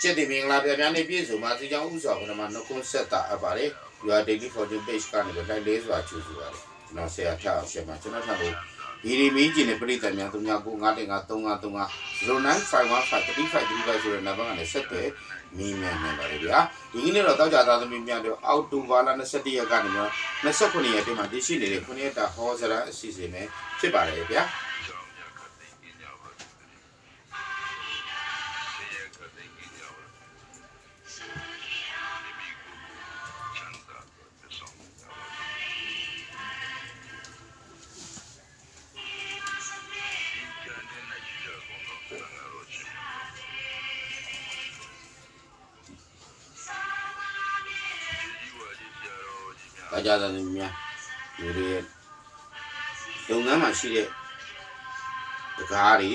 ချက်တင်မင်္ဂလာပြပြနေပြည့်စုံပါစီချောင်းဥစွာပထမနှုတ်ခွန်းဆက်တာအပ်ပါတယ် your daily fortune page ကနေပဲလိုက်လေးစွာချူစုပါတယ်ကျွန်တော်ဆရာထအောင်ရှင်းပါကျွန်တော်ထပ်လို့ဒီမီးကျင်တဲ့ပြိတ္တများ39953535 0951535335ဆိုတဲ့နံပါတ်ကနေဆက်သွယ်မိမှန်နေပါတယ်ဗျာဒီကနေ့တော့တောက်ကြသားသမီးများတို့အောက်တိုဘာလ21ရက်ကနေ29ရက်အတွင်းမှာတရှိနေတဲ့9ရက်တာဟောစရာအစီအစဉ်နဲ့ဖြစ်ပါတယ်ဗျာ大家的里面有的လုပ်ငန်းမှာရှိတဲ့တကားတွေ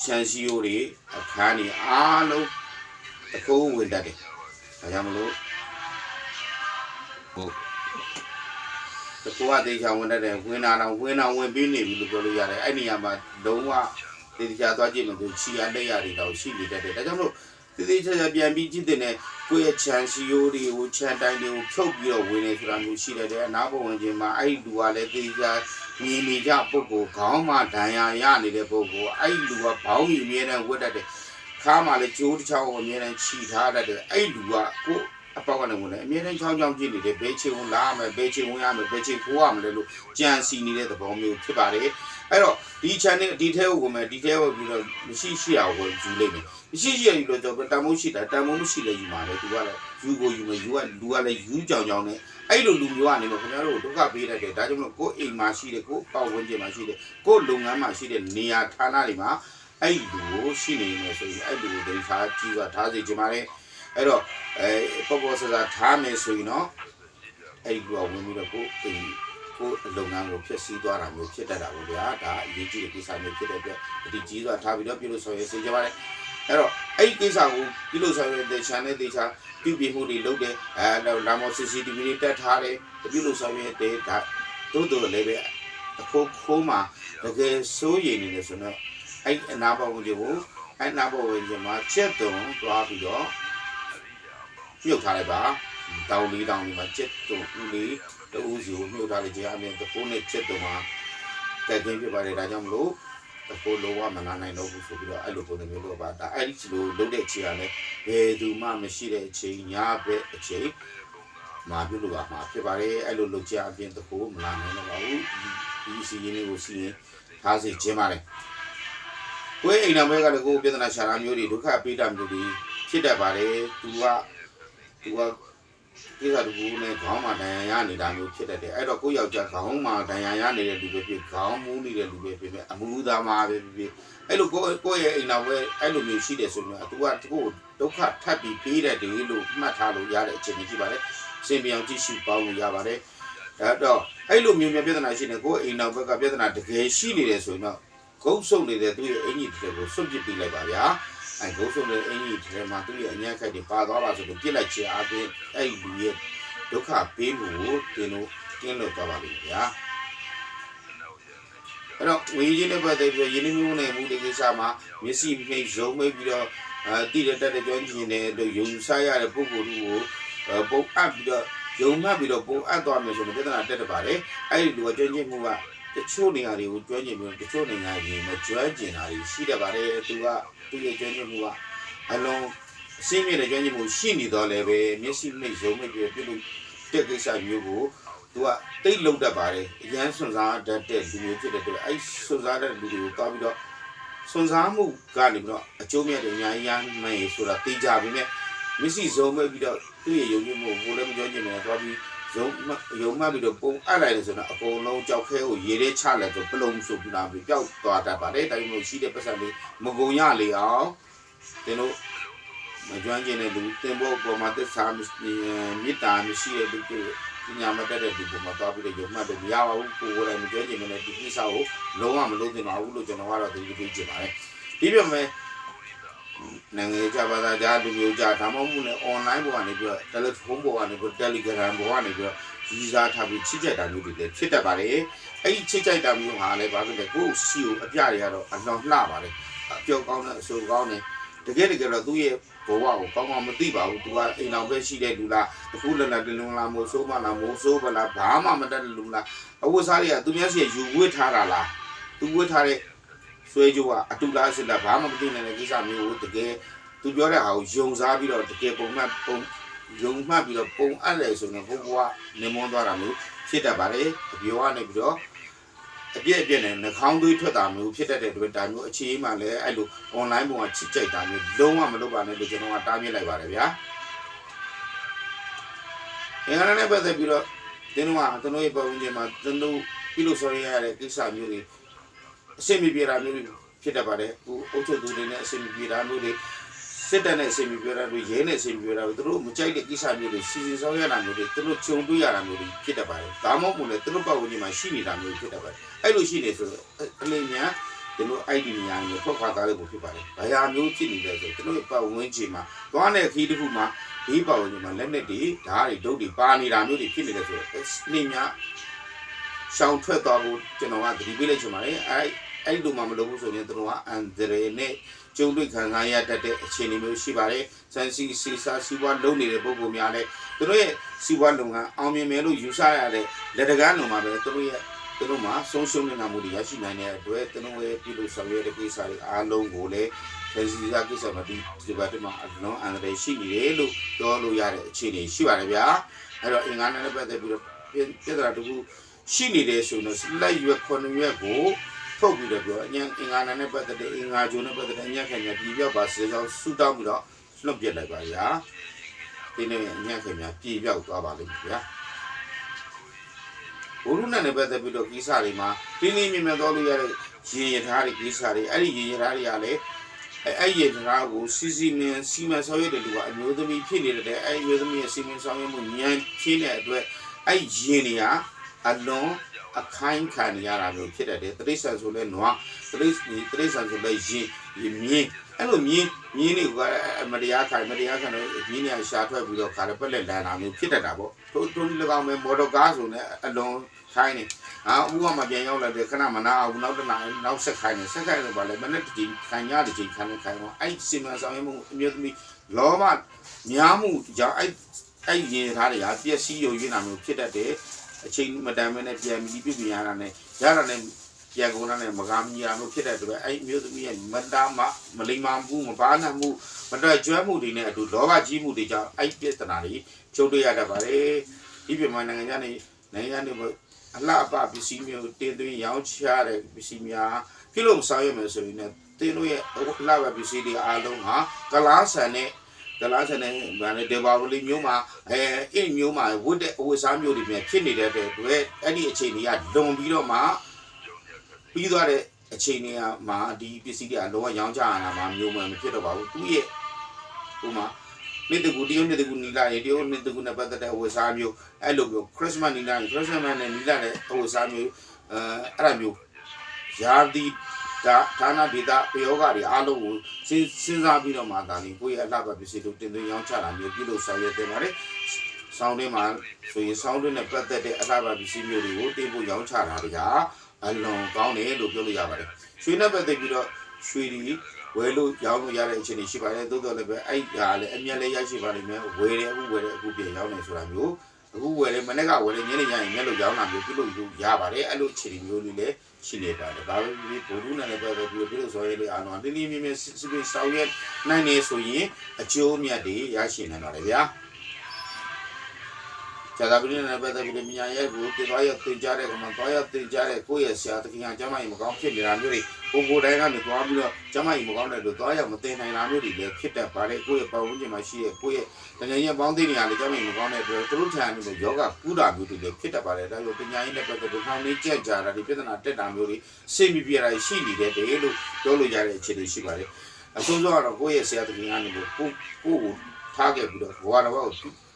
ချန်စီယိုတွေအခန်းတွေအားလုံးအကုန်ဝင်တတ်တယ်။ဒါကြောင့်မလို့ဟုတ်တကူကတေချာဝင်တတ်တယ်ဝင်ပြီးနေပြီလို့ပြောလို့ရတယ်။အဲ့နေရာမှာလုံးဝတေချာသွားကြည့်လို့ချီရလက်ရတွေတော့ရှိနေတတ်တယ်။ဒါကြောင့်မလို့တေချာပြန်ပြီးကြည့်တဲ့ကိုယ့်ရဲ့ချန်စီယိုတွေကိုချန်တိုင်းတွေကိုဖြုတ်ပြီးတော့ဝင်နေဆိုတာမျိုးရှိတယ်။အနားဘဝင်ချင်းမှာအဲ့လူကလည်းတေချာမြင်နေကြပုဂ္ဂိုလ်ခေါင်းမှာဒဏ်ရာရနေတဲ့ပုဂ္ဂိုလ်အဲ့လူကဘောင်းကြီးအမြဲတမ်းဝတ်တတ်တယ်ခါမှာလည်းကြိုးတစ်ချောင်းကိုအမြဲတမ်းခြိထားတတ်တယ်အဲ့လူကကိုအပေါက်ကနေဝင်တယ်အမြဲတမ်းချောင်းကြည့်နေတယ်ဘယ်ချိန်ဝင်လာမယ်ဘယ်ချိန်ဝင်ရမယ်ဘယ်ချိန်ခိုးရမလဲလို့ကြံစီနေတဲ့သဘောမျိုးဖြစ်ပါတယ်အဲ့တော့ဒီ channel ဒီထဲကိုဝင်မယ်ဒီထဲကိုပြီးတော့မရှိရဝင်ယူလိုက်မယ်မရှိရယူလို့တော့တန်မိုးရှိတာတန်မိုးမရှိလဲယူမှာလေသူကလည်းယူကိုယူမယ်ယူကလူကလည်းယူကြောင်ကြောင်နဲ့အဲ့လိုလူမျိုးကနေတော့ခင်ဗျားတို့ဒုက္ခပေးတတ်တယ်ဒါကြောင့်မလို့ကိုယ်အိမ်မှာရှိတယ်ကိုယ်ပတ်ဝန်းကျင်မှာရှိတယ်ကိုယ်လုပ်ငန်းမှာရှိတဲ့နေရာဌာနတွေမှာအဲ့လူကိုရှိနေနေဆိုရင်အဲ့လူကိုဒေတာကြီးကထားစေချင်ပါတယ်အဲ့တော့ပေါ်ဆာထားမယ်ဆိုရင်တော့အဲ့လူကဝင်ပြီးတော့ကိုယ်အိမ်ကိုလုပ်ငန်းကိုဖြစ်စည်းသွားတာမျိုးဖြစ်တတ်တာပေါ့ဗျာဒါအရေးကြီးတဲ့ကိစ္စမျိုးဖြစ်တဲ့အတွက်ဒီကြီးစွာထားပြီးတော့ပြုလို့ဆိုရင်စေချင်ပါတယ်အဲ့တော့အဲ့ဒီကိစ္စကိုပြုလို့ဆိုရင်တဲ့ channel တေချာပြုပြင်မှုတွေလုပ်တယ်တော့လာမော CCTV တွေတက်ထားတယ်ပြုလို့ဆိုရင်တဲ့ဒါတို့လည်းပဲခိုးမှာတကယ်စိုးရိမ်နေတယ်ဆိုတော့အဲ့အနာဘောဝင်ကိုအဲ့နာဘောဝင်မှာချက်တုံသွားပြီးတော့ပြုတ်ထားလိုက်ပါတောင်းလေးမှာချက်တုံဦးလေးတူးစီကိုမြုပ်ထားလိုက်ကြအမြင်တခိုးနဲ့ချက်တုံမှာတက်ခင်းပြပါတယ်ဒါကြောင့်မလို့တခိုးလောကမနာနိုင်တော့ဘူးဆိုပြီးတော့အဲ့လိုပုံစံမျိုးလုပ်ပါဒါအဲ့ဒီလိုလုပ်တဲ့အချိန်ကလည်းဘယ်သူမှမရှိတဲ့အချိန်ညဘက်အချိန်မှာပြုလုပ်ပါမှာဖြစ်ပါတယ်အဲ့လိုလုပ်ကြအပြင်တခိုးမလာနိုင်တော့ပါဘူးဒီစီရင်းလေးကိုစီရင်ထားစေခြင်းပါတယ်ကိုယ်အိမ်တော်ဘက်ကလည်းကိုယ်ပြဿနာရှာတာမျိုးတွေဒုက္ခပေးတာမျိုးတွေဖြစ်တတ်ပါတယ်သူကကိစ္စတကူနဲ့ခေါင်းမှာဒဏ်ရာရနေတာမျိုးဖြစ်တတ်တယ်အဲ့တော့ကိုယ့်ယောက်ျားခေါင်းမှာဒဏ်ရာရနေတဲ့လူပဲဖြစ်ခေါင်းမူးနေတဲ့လူပဲဖြစ်အမှုသားမှာပဲဖြစ်အဲ့လိုကိုယ့်ရဲ့အိမ်တော်ပဲအဲ့လိုမျိုးရှိတယ်ဆိုရင်သူကကိုယ်ဒုက္ခထပ်ပြီးပေးတဲ့တွေလို့မှတ်ထားလို့ရတဲ့အချိန်ကြီးပါတယ်စင်ပြောင်ကြည့်ရှုပေါင်းလို့ရပါတယ်ဒါတော့အဲ့လိုမျိုးပြဿနာရှိနေကိုယ့်အိမ်တော်ဘက်ကပြဿနာတကယ်ရှိနေတယ်ဆိုရင်တော့ဂုတ်ဆုပ်နေတဲ့သူ့ရဲ့အင်ကြီးတွေကိုစွန့်ပစ်ပေးလိုက်ပါဗျာအဲဂုတ်ဆုပ်တဲ့အင်ကြီးတွေမှာသူ့ရဲ့အညံ့ခိုက်တွေပါသွားပါဆိုတော့ပြစ်လိုက်ချင်အားဖြင့်အဲ့လူရဲ့ဒုက္ခပေးမှုကိုတင်လို့ကျင်းလို့သွားပါလိမ့်မယ်ဗျာအဲ့တော့ဝေကြီးနဲ့ပတ်သက်ပြီးရင်းနှီးမှုနဲ့မှုဒီကိစ္စမှာမျက်စိမိတ်ရုံမိတ်ပြီးတော့တိတဲ့တက်တဲ့ကြောင်းကျင်တဲ့ယုံစားရတဲ့ပုဂ္ဂိုလ်တို့ကိုပုံအပ်ပြီးတော့ယုံမှတ်ပြီးတော့ပုံအပ်သွားမယ်ဆိုတော့ပြဿနာတက်တယ်ပါတယ်အဲ့ဒီလူကကျွမ်းကျင်မှုကတချို့နေရာတွေကိုကျွမ်းကျင်ပြီးတချို့နေရာတွေမကျွမ်းကျင်တာတွေရှိတတ်ပါတယ်သူကသူ့ရဲ့ကျွမ်းကျင်မှုကအလုံးအစင်းမြင့်တဲ့ကျွမ်းကျင်မှုရှိနေတော့လည်းပဲမျက်စိမိတ်ရုံမိတ်ပြီးပြုလို့တဲ့ကိစ္စမျိုးကိုသူကတိတ်လုံးတတ်ပါတယ်အရန်စွန့်စားတတ်တဲ့လူမျိုးဖြစ်တဲ့အတွက်အဲ့စွန့်စားတဲ့လူတွေကိုတောက်ပြီးတော့စွန့်စားမှုကနေပြီးတော့အကျိုးမြတ်တွေအများကြီးရမယ်ဆိုတာသိကြပြီနဲ့မျက်စိစုံမဲ့ပြီးတော့သူ့ရဲ့ယုံကြည်မှုကိုလည်းမကျွမ်းကျင်နေတော့ပြီးယုံမှတ်ပြီးတော့ပုံအပ်လိုက်တယ်ဆိုတော့အကုန်လုံးကြောက်ခဲကိုရေထဲချလိုက်ဆိုပလုံဆိုပြီးတော့ပျောက်သွားတတ်ပါတယ်ဒါကြောင့်မို့ရှိတဲ့ပတ်စံလေးမကုံရလေအောင်တင်လို့မကျွမ်းကျင်တဲ့လူတင်ဖို့ပေါ်မှာသစ္စာမေတ္တာမရှိတဲ့လူတွေပညာမတတ်တဲ့လူပေါ်မှာသွားပြီးတော့ယုံမှတ်တယ်မရပါဘူးကိုယ်တိုင်မကျွမ်းကျင်တဲ့ဒီကိစ္စကိုလုံးဝမလုပ်သင့်ပါဘူးလို့ကျွန်တော်ကတော့ဒီလိုပြောချင်ပါတယ်ဒီပြမယ်နိုင်ငံခြားဘာသာကြားလူမျိုးကြားဒါမှမဟုတ်လည်း online ပေါ်ကနေပြီးတော့ telephone ပေါ်ကနေပြီး Telegram ပေါ်ကနေပြီးတော့ user ထားပြီးချစ်ကြတာမျိုးတွေလည်းဖြစ်တတ်ပါတယ်အဲ့ဒီချစ်ကြတာမျိုးဟာလည်းဘာဖြစ်လဲကိုယ့်စီကိုအပြတွေကတော့အလွန်လှပါတယ်အပြောကောင်းတဲ့အဆိုကောင်းတဲ့ တကယ်တော့သူ့ရဲ့ဘဝကိုကောင်းကောင်းမသိပါဘူးသူကအိမ်အောင်ပဲရှိတဲ့လူလားတခုလည်းလည်းလုံလားမို့ဆိုးမလားမို့ဆိုးပါလားဘာမှမတတ်တဲ့လူလားအဝတ်စားတွေကသူများစီယူဝတ်ထားတာလားသူဝတ်ထားတဲ့ဆွဲကြိုးကအတူလားစစ်လားဘာမှမသိနိုင်တဲ့ကိစ္စမျိုးကိုတကယ်သူပြောတဲ့ဟာကိုယုံစားပြီးတော့တကယ်ပုံမှန်ယုံမှတ်ပြီးတော့ပုံအပ်လေဆိုရင်ဘုရားနေမွန်းသွားတာမျိုးဖြစ်တတ်ပါလေအပြောကနေပြီးတော့အပြည့်နဲ့နှာခေါင်းသွေးထွက်တာမျိုးဖြစ်တတ်တဲ့အတွက်ဒါမျိုးအခြေအေးမှလည်းအဲ့လို online ပုံကချစ်ကြိုက်တာမျိုးလုံးဝမလုပ်ပါနဲ့လို့ကျွန်တော်ကတားမြစ်လိုက်ပါတယ်ဗျာအင်္ဂါနဲ့ပတ်သက်ပြီးတော့ကျွန်တော်ရဲ့ပုံစံမှာကျွန်တော်ပြုလို့ဆိုရတဲ့ကိစ္စမျိုးတွေအဆင်မပြေတာမျိုးဖြစ်တတ်ပါတယ်ဟိုအုပ်ချုပ်သူတွေနဲ့အဆင်မပြေတာမျိုးတွေစစ်တပ်နဲ့အဆင်မပြေတာတွေရဲနဲ့အဆင်မပြေတာတွေသူတို့မကြိုက်တဲ့ကိစ္စမျိုးတွေစီစဉ်ဆောင်ရတာမျိုးတွေသူတို့ခြုံတွေ့ရတာမျိုးတွေဖြစ်တတ်ပါတယ်ဒါမှမဟုတ်လည်းသူတို့ပတ်ဝန်းကျင်မှာရှိနေတာမျိုးဖြစ်တတ်ပါတယ်အဲ့လိုရှိနေဆိုတော့အလင်းများကျွန်တော် ID ညာမျိုးဖွက်ခွာသားလေးကိုဖြစ်ပါတယ်။ဘာယာမျိုးဖြစ်နေလဲဆိုကျွန်တော်ပတ်ဝန်းကျင်မှာသွားတဲ့ခီးတစ်ခုမှာဒီပတ်ဝန်းကျင်မှာလက်နဲ့တွေဓာတ်တွေဒုတ်တွေပါနေတာမျိုးတွေဖြစ်နေတယ်ဆိုတော့နေများရှောင်ထွက်သွားဖို့ကျွန်တော်ကသတိပေးလိုက်ချင်ပါတယ်။အဲ့လိုမှမလုပ်ဘူးဆိုရင်တို့ကအန်ဒရေနဲ့ကျုံတွေ့ခံစားရတတ်တဲ့အခြေအနေမျိုးရှိပါတယ်။စန်စီစီစာစီပွားလုံးနေတဲ့ပုံပုံများနဲ့တို့ရဲ့စီပွားလုပ်ငန်းအောင်မြင်မယ်လို့ယူဆရတဲ့လက်တကားလုံးမှာပဲတို့ရဲ့သူတို့မှာဆုံးရှုံးနေတာမျိုးတွေရရှိနိုင်တဲ့အတွက်သူတို့ရဲ့ပြုလို့ဆောင်ရွက်တဲ့ကိစ္စတွေအားလုံးကိုလည်းဒီစာကိစ္စမှာဒီဘက်မှာအလုံးအန္တရာယ်ရှိနေတယ်လို့ပြောလို့ရတဲ့အခြေအနေရှိပါတယ်ဗျာအဲ့တော့အင်္ဂါနဲ့ပတ်သက်ပြီးတော့ပြဿနာတခုရှိနေတယ်ဆိုတော့လက်ရွက်9ရွက်ကိုထုတ်ပြီးတော့ပြောအင်္ဂါနဲ့ပတ်သက်တဲ့အင်္ဂါဂျုံနဲ့ပတ်သက်တဲ့အညံ့ခင်များပြည်ပြောက်ပါစေကြောင်းဆူတောင်းပြီးတော့လွတ်ပြလိုက်ပါဗျာဒီနေ့အညံ့ခင်များပြည်ပြောက်သွားပါလိမ့်မယ်ဗျာဘုရုနဲ့ပတ်သက်ပြီးတော့ကိစ္စတွေမှာတင်းတင်းမြင်မြင်တော်လို့ရတဲ့ရေရထားတွေကိစ္စတွေအဲ့ဒီရေရထားတွေကလည်းအဲ့ရေထားကိုစီမံဆောင်ရွက်တဲ့လူကအမျိုးသမီးဖြစ်နေတဲ့အဲ့အမျိုးသမီးရဲ့စီမံဆောင်ရွက်မှုဉာဏ်ချင်းတဲ့အတွက်အဲ့ရေတွေကအလွန်အခိုင်ခံရတာမျိုးဖြစ်တဲ့တရိษံဆိုလဲနွားတရိษံဆိုလဲရေမြင်းအဲ့လိုမြင်းတွေကမတရားခိုင်တော့မြင်းတွေရှာထွက်ပြီးတော့ခါရပက်လက်လန်တာမျိုးဖြစ်တတ်တာပေါ့တို့၎င်းမဲ့မော်တော်ကားဆိုလဲအလွန်ခိုင်းနေဥပမာပြန်ရောက်လာတဲ့ခဏမနာအောင်နောက်တစ်နာနောက်ဆက်ခိုင်းနေတော့ဗာလဲမနေ့တည်းခံရတဲ့ချိန်ခံတော့အဲ့စီမံဆောင်ရွက်မှုအမျိုးသမီးလောဘများမှုကြောင့်အဲ့ရင်ထားတွေကပျက်စီးရုံရင်းတာမျိုးဖြစ်တတ်တယ်အချိန်မတန်မဲနဲ့ပြန်ပြီးပြရတာနဲ့ရတာနဲ့ပြန်ကုန်တာနဲ့မကားမီယာမျိုးဖြစ်တဲ့အတွက်အဲ့မျိုးသမီးရဲ့မတားမလိမ္မာမှုမပါနိုင်မှုမတော်ကျွမ်းမှုတွေနဲ့အတူလောဘကြီးမှုတွေကြောင့်အဲ့ပြဿနာတွေကျုပ်တွေ့ရတတ်ပါတယ်ဒီပြမနိုင်ငံကနေအလှအပပစ္စည်းမျိုးတင်းသွင်းရောင်းချတဲ့ပစ္စည်းများပြုလို့မဆောင်ရမယ်ဆိုရင်လည်းတင်းတို့ရဲ့အလှပပစ္စည်းတွေအားလုံးဟာကလားဆန်နဲ့ဗာလေဒေဘာဝလီမျိုးမှာအိမ်မျိုးမှာဝတ်တဲ့အဝတ်စားမျိုးတွေပြန်ဖြစ်နေတဲ့အတွက်အဲ့ဒီအခြေအနေကလွန်ပြီးတော့မှပြီးသွားတဲ့အချိန်တွေကမှာဒီပစ္စည်းတွေအလုံးဝရောင်းချရတာမှမျိုးမှမဖြစ်တော့ပါဘူးသူရဲ့ဟိုမှာနေ့တကူတရုတ်နေ့တကူနီလာရေတရုတ်နေ့တကူနဲ့ပတ်သက်တဲ့အဝတ်စားမျိုးအဲ့လိုမျိုးခရစ်စမတ်နီလာခရစ်စမတ်နဲ့နီလာတဲ့အဝတ်စားမျိုးအဲ့ဒါမျိုးယာဒီဌာနဒေတာပယောဂတွေအားလုံးကိုစဉ်းစားပြီးတော့မှဒါနေကိုယ့်ရဲ့အလှပပစ္စည်းတို့တင်သွင်းရောင်းချတာမျိုးပြုလို့ဆောင်ရွက်တင်ပါတယ်ဆောင်းတွင်းမှာဆိုရင်ဆောင်းတွင်းနဲ့ပတ်သက်တဲ့အလှပပစ္စည်းမျိုးတွေကိုတင်ဖို့ရောင်းချတာတွေကအလွန်ကောင်းတယ်လို့ပြောလို့ရပါတယ်ရွှေနဲ့ပတ်သက်ပြီးတော့ရွှေဒီဝယ်လို့ရောင်းလို့ရတဲ့အခြေအနေရှိပါတယ်သို့တော်လည်းပဲအဲ့ဒါလည်းအမြတ်လည်းရရှိပါလိမ့်မယ်ဝယ်တယ်အခုပြန်ရောင်းနေဆိုတာမျိုးအခုဝယ်တယ်မနေ့ကဝယ်တယ်ညနေညရင်မျက်လို့ရောင်းတာမျိုးပြုလို့ရပါတယ်အဲ့လိုအခြေအနေမျိုးလေးလည်းရှိနေပါတယ်ဒါပေမဲ့ဘိုလ်နဲ့လည်းပဲပြုလို့ဆိုရဲလေအာနော်တင်းတင်းမြင်မြင်စစ်စစ်ဆောင်ရွက်နိုင်နေဆိုရင်အကျိုးမြတ်တွေရရှိနိုင်ပါတယ်ဗျာဇာတာပရိနဲ့ပတ်သက်ပြီးမြညာရဲ့ကိုသွားရတင်ကြတဲ့ကမှသွားရတင်ကြတဲ့ကိုယ့်ရဲ့ဆရာတခင်ကကျမကြီးမကောင်းဖြစ်နေတာမျိုးတွေကိုတိုင်းကနေသွားပြီးတော့ကျမကြီးမကောင်းတဲ့လို့သွားရမတင်နိုင်တာမျိုးတွေလည်းဖြစ်တတ်ပါတယ်ကိုယ့်ရဲ့ပတ်ဝန်းကျင်မှာရှိတဲ့ကိုယ့်ရဲ့တကယ်ရင်ပေါင်းသိနေရလေကျမကြီးမကောင်းတဲ့အတွက်သူတို့ထံကနေယောဂကုတာမျိုးတွေလည်းဖြစ်တတ်ပါတယ်ဒါကြောင့်ပညာရေးနဲ့ပတ်သက်ပြီးခေါင်းလေးကြက်ကြတာဒီပြဿနာတက်တာမျိုးတွေစိတ်မပြေတာရှိနေတယ်လို့ပြောလို့ရတဲ့အခြေအနေရှိပါတယ်အဆုံးစွာတော့ကိုယ့်ရဲ့ဆရာတခင်ကနေကိုထားခဲ့ပြီးတော့ဘဝတော်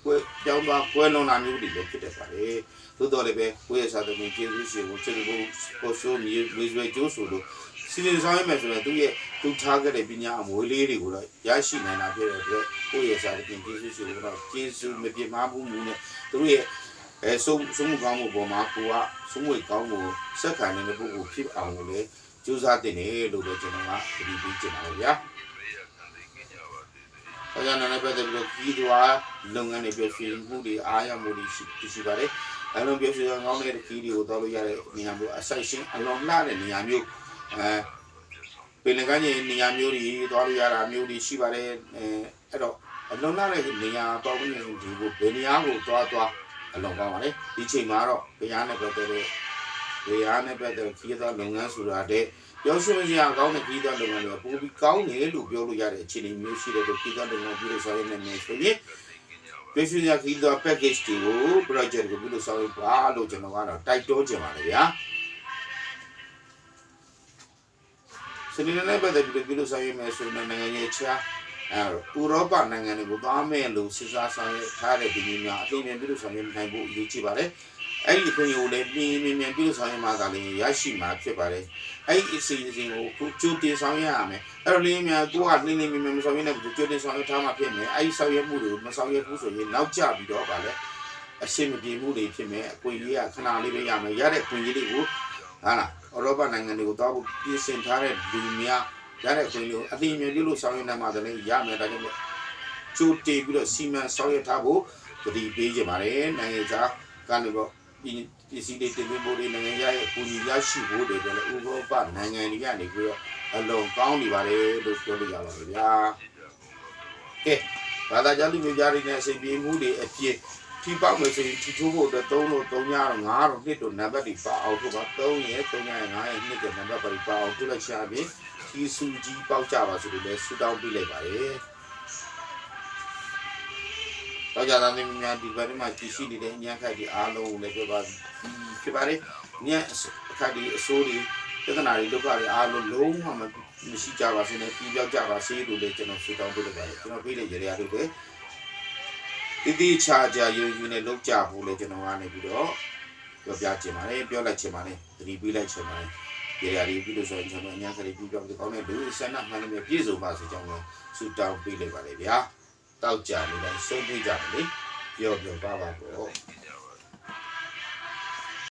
ကိုကြောင်းသွားကွဲလွန်တာမျိုးတွေလည်းဖြစ်တတ်ပါတယ်သို့တော်လည်းပဲကိုယ့်ရဲ့စာသမီးကျေးဇူးရှင်ကိုချစ်ဖို့ကိုဆိုးမြေရွေကျိုးဆိုလို့စီစဉ်ဆောင်ရမယ်ဆိုရင်သူထားခဲ့တဲ့ပညာအမွေလေးတွေကိုတော့ရရှိနိုင်တာဖြစ်တဲ့အတွက်ကိုယ့်ရဲ့စာသမီးကျေးဇူးရှင်ကတော့ကျေးဇူးမပြတ်မမှုနဲ့သူတို့ရဲ့ဆုံးမှုကောင်းမှုပေါ်မှာကိုကဆုံးဝေကောင်းမှုစက္ကန့်နေတဲ့ပုဂ္ဂိုလ်ဖြစ်အောင်လို့လေကြိုးစားတင်တယ်လို့ပဲကျွန်တော်ကဒီပြီးကျင်ပါတယ်ဗျာ ဒါကြောင့်လည်းပဲပြီးတော့ကြီးသွားလုပ်ငန်းတွေပြောရွှေမှုတွေအားရမှုတွေရှိပါတယ်အလုံးပြောရွှေကောင်းတဲ့ခီးတွေကိုတော့လို့ရတဲ့နေရာမျိုးအဆိုင်ရှင်းအလွန်လှတဲ့နေရာမျိုးပင်လယ်ကမ်းခြေနေရာမျိုးတွေသွားလို့ရတာမျိုးတွေရှိပါတယ်အဲ့တော့အလွန်လှတဲ့နေရာပေါ့ဝင်ဒီကိုဘယ်နေရာကိုသွားအလွန်ကောင်းပါလေဒီချိန်မှာတော့ဘုရားနဲ့ပတ်သက်တဲ့ခီးသွားလုပ်ငန်းဆိုတာတဲ့ပြောရွှေစရာကောင်းတဲ့ခီးသွားလုပ်ငန်းတွေပိုပြီးကောင်းတယ်လို့ပြောလို့ရတဲ့အခြေအနေမျိုးရှိတဲ့ခီးသွားလုပ်ငန်းပြုလို့ဆိုရတဲ့နေဆိုရင်ပြောရွှေစရာခီးသွား package တွေကို project ကိုပြုလို့ဆိုရပါလို့ကျွန်တော်ကတော့တိုက်တွန်းချင်ပါတယ်ဗျာစနေနေ့နဲ့ပတ်သက်ပြီးပြုလို့ဆိုရမယ်ဆိုရင်နိုင်ငံရေးချာဥရောပနိုင်ငံတွေကိုသွားမယ်လို့စစ်စားဆောင်ရထားတဲ့ဒီမျိုးများအသိဉာဏ်ပြုလို့ဆောင်ရနိုင်ဖို့အရေးကြီးပါတယ်အဲ့ဒီခွင့်ကိုလည်းမြန်ပြုလို့ဆောင်ရမှာကလည်းရရှိမှာဖြစ်ပါတယ်အဲ့ဒီအစီအစဉ်ကိုကြိုတင်ဆောင်ရရမယ်အဲ့တော့လေးများကိုကနှင်းမြန်မဆောင်ရတဲ့ကြိုတင်ဆောင်ရထားမှဖြစ်မယ်အဲ့ဒီဆောင်ရမှုတွေကိုမဆောင်ရဘူးဆိုရင်နောက်ကျပြီးတော့ဗာလဲအရှင်းမပြေမှုတွေဖြစ်မယ်အခွင့်အရေးကခဏလေးပဲရမယ်ရတဲ့ခွင့်အရေးတွေကိုဟာလားဥရောပနိုင်ငံတွေကိုသွားဖို့ပြင်ဆင်ထားတဲ့လူများရတဲ့ခွင့်ကိုအသိဉာဏ်ပြုလို့ဆောင်ရနိုင်မှာလည်းရမယ်ဒါကြောင့်ကြိုတင်ပြီးတော့စီမံဆောင်ရထားဖို့တတိပေးကြပါတယ်နိုင်ငံခြားကနေတော့ဒီစီတွေတင်ပြဖို့တွေနိုင်ငံရဲ့ပူညီရရှိဖို့တွေလည်းဥရောပနိုင်ငံတွေကနေပြီးတော့အလုံးကောင်းနေပါတယ်လို့ပြောလို့ရပါတယ်ဗျာကဲဘာသာကြားလူမျိုးကြားတွေနဲ့အစိပ်ပြေးမှုတွေအဖြစ်ထိပေါက်မယ်ဆိုရင်ထိထိုးဖို့အတွက်3လို့3ညတော့5တော့2တော့နံပါတ်တွေပါအောင်ထုတ်ပါ3ရဲ့3ရဲ့5ရဲ့2တဲ့နံပါတ်တွေပါအောင်ထုတ်လိုက်ရှာပြီးဒီစုကြီးပေါက်ကြပါဆိုလို့လည်းဆူတောင်းပေးလိုက်ပါတယ်တော့ကြတဲ့များဒီဘက်မှာကြည့်ရှိနေတဲ့ညခတ်ဒီအားလုံးကိုလည်းပြောပါဖြစ်ပါတယ်ညအခတ်ဒီအစိုးတွေပြဿနာတွေဒုက္ခတွေအားလုံးလုံးဝမရှိကြပါစေနဲ့ပြီးပြောက်ကြပါစေလို့လည်းကျွန်တော်ဆုတောင်းပေးလိုက်ပါတယ်ကျွန်တော်ပြေးတဲ့ရေရာတွေပဲတိချာချာယူနဲ့လောက်ကြဖို့လည်းကျွန်တော်ကနေပြီးတော့ပြောပြချင်ပါတယ်ပြောလိုက်ချင်ပါတယ်သတိပေးလိုက်ချင်ပါတယ်ရေရာတွေပြီးလို့ဆိုရင်ကျွန်တော်ညခတ်တွေပြီးပြောက်ကောင်းတဲ့လူဆန္ဒမှန်တယ်ပြည့်စုံပါစေကြောင်းလည်းဆုတောင်းပေးလိုက်ပါတယ်ဗျာတောက်ကြနေတိုင်းဆုံးပြေးကြတယ်လေပြောပါပေါ့